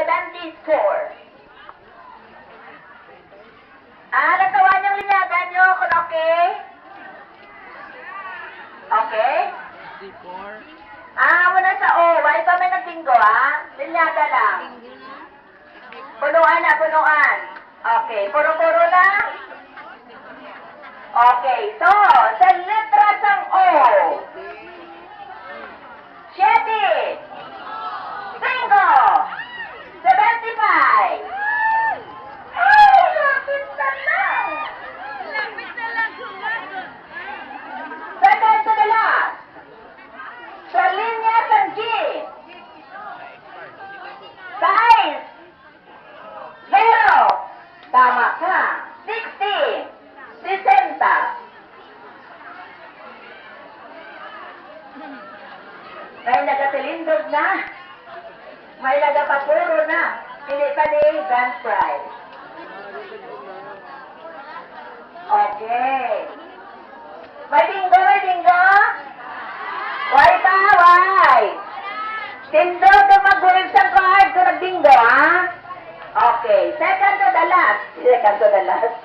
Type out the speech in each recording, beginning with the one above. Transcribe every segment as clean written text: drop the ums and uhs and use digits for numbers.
74. Natawa niyang linyagan niyo kung okay? Okay? Muna sa O. Why pa may nagbinggo, Linyaga lang. Punuan na, punuan. Okay. Puro-puro na? Okay. So, sa letras ng O. 7. 5. 75. Ay, lapit na lang. Second to the last. Sa linya ng G. Size. 0. Tama ka. 60. 60. May nagatilindog na. May nagapapuro na. Hindi pa ni grand prize. Okay. May bingo, may bingo? Why pa? Why? Tindog na mag-wave sa card kung nag-bingo, Okay. Second to the last. Second to the last.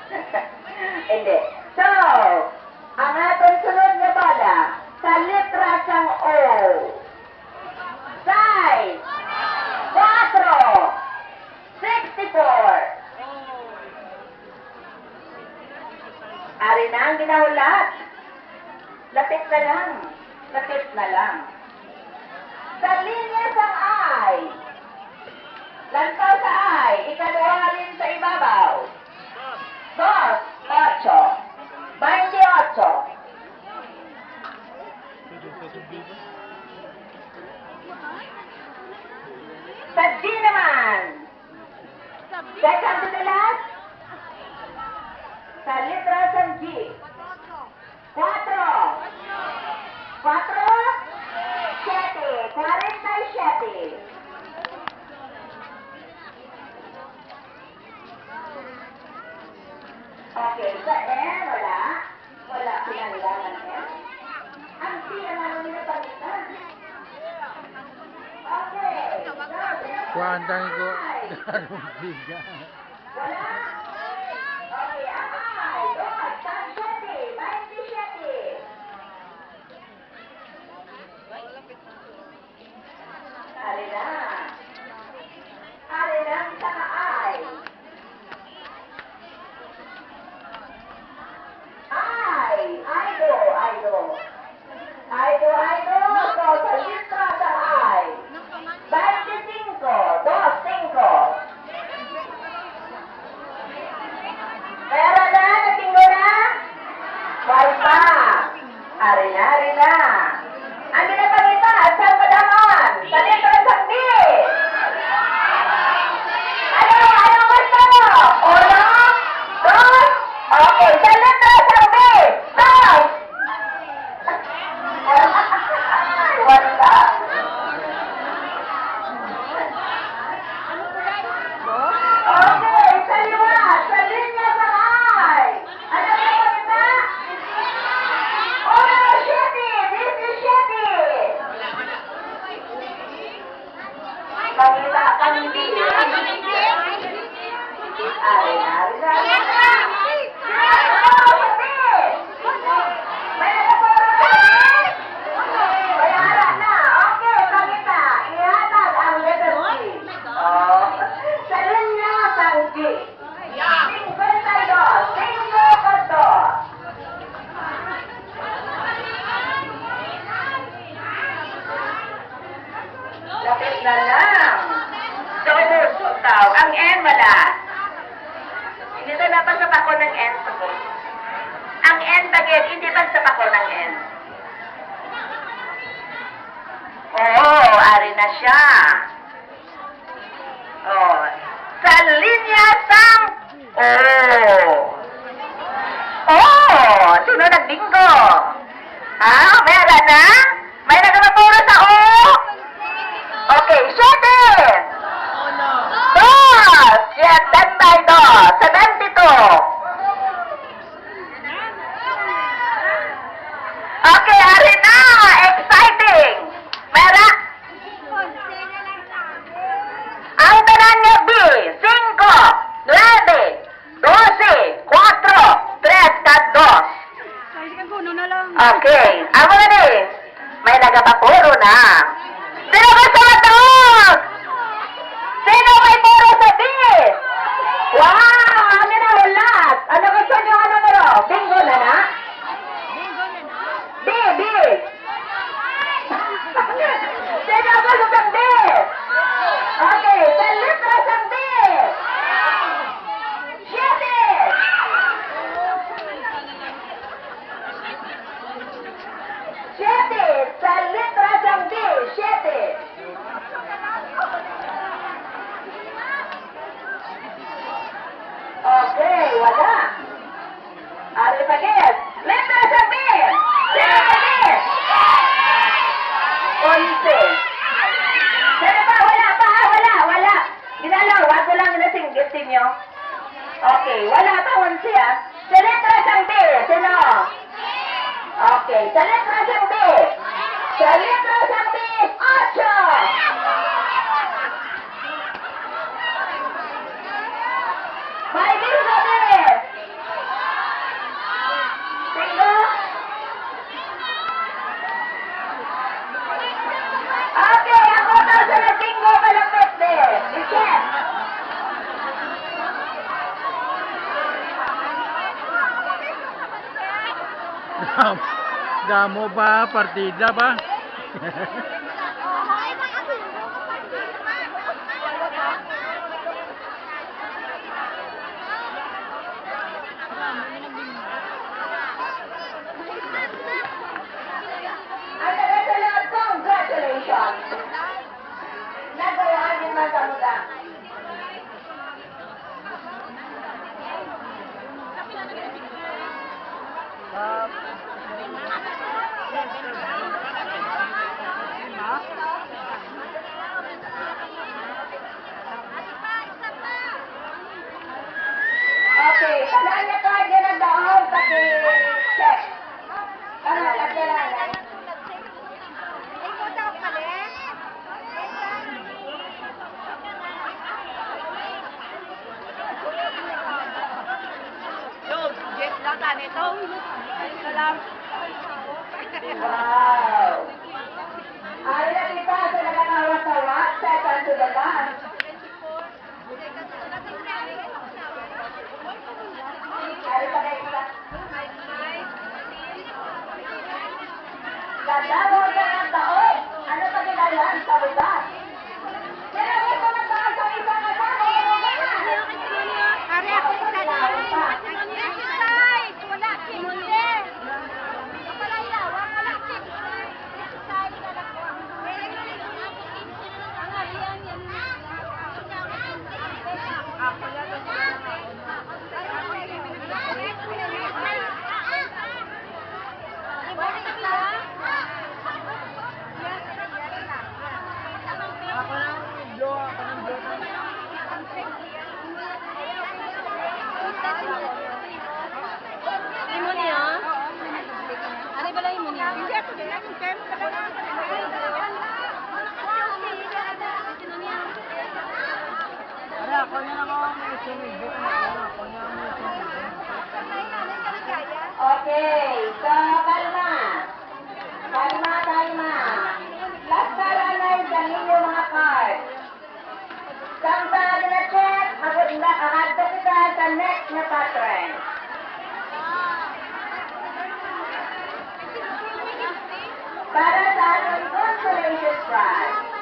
Hindi. So, ang atong sunod na bola, sa letra ng O. Size. 4. 64. Ari na ang ginahulat. Lapit na lang. Lapit na lang. Sa linya sa I. Lantaw sa I. Ikaluha rin sa ibabaw. 2, 8. 28. Sa D naman. Second to the last. Sa letra ng G. 4. 4. 7. 47. Okay, sa N, wala. Wala pinanggalan N. Ang T naman nila palitan. Okay. Kuandang ko, darong biga. Wala. Okay, ay, 27. 27. Ari na. Ari na sa I. Idol. So, sa letra sa I. 25. 25. Meron na? Natinggo na? Why pa? Ari na. Ang ginapalita, saan ka naman? Sa letra sa B. Ano gusto mo? 1, 2, okay, sa letra sa B. Stop! Wala. Okay, sa liwa, sa linya sa I. Ano ba ito? Oh, Shetty! This is Shetty! Pagkita kang hindi. Ari na. Lapit na lang. So, daw. Ang N wala. Hindi na napasapak ko ng N. Ang N bagay, hindi pasapak ko ng N. Oh, ari na siya. Oh. Sa linya sang Oh, sino nagbingo? Meron na? May nagpapuro sa O? Okay, 7. 2. 72. Okay, hari na. Exciting. Meron. Ang tanan niya B, 5, 9, 12, 4, 3, at 2. Ay, sige, kuno na lang. Okay. Amo na ni. May nagapapuro na. Sino gusto matawag? Sino may puro sa B? Wow! Ano na ulat? Ano gusto niyo? Ano na? Bingo na na? B, B. Sino gusto ng B? Okay. Sa letra sa B. 7. 7. Sa letra sa B. 7. Okay, wala. Ari pagit. Letra sa B. Sino sa B? 11. Sino ba? Wala pa ha? Wala. Ginalaw, wag ko lang nasinggit ninyo. Okay, wala pa 11 ha? Sa letra sa B. Sino? Okay, sa letra sa B. Sa letra sa B. 8. May bingo din. Bingo? Okay, ako daw sa nagbingo malapit din. Iset. Damo ba? Partida ba? Ang nagkasalat, congratulations. Nagawaan din man sa muda. Okay, saan niya card yan ang daon? Paki-check. Ano, kailangan? Wow! Ay, nakita sa nagkakawa-tawa, second to the last. Ay, pa kayo isa. Dadawag ka ng taon. Ano pa ginagawa sa butas? Kaya mo ko ng taon sa isang kasama. Ari, ako isa na. Exercise! Wala, hindi. Wala ilawang, wala chip. Exercise na lang po. Ang halian yan. Ako lang. Imo niya? Ano ba lang imo niya? Hindi ako din. Ara, ako na lang ako may sumibok na ako na may sumibok. Okay, so kalma. Kalma. Last kala na yung dalhin yung mga card. Saan sa na-check, agad kita sa next na pattern. Para sa ating consolation prize.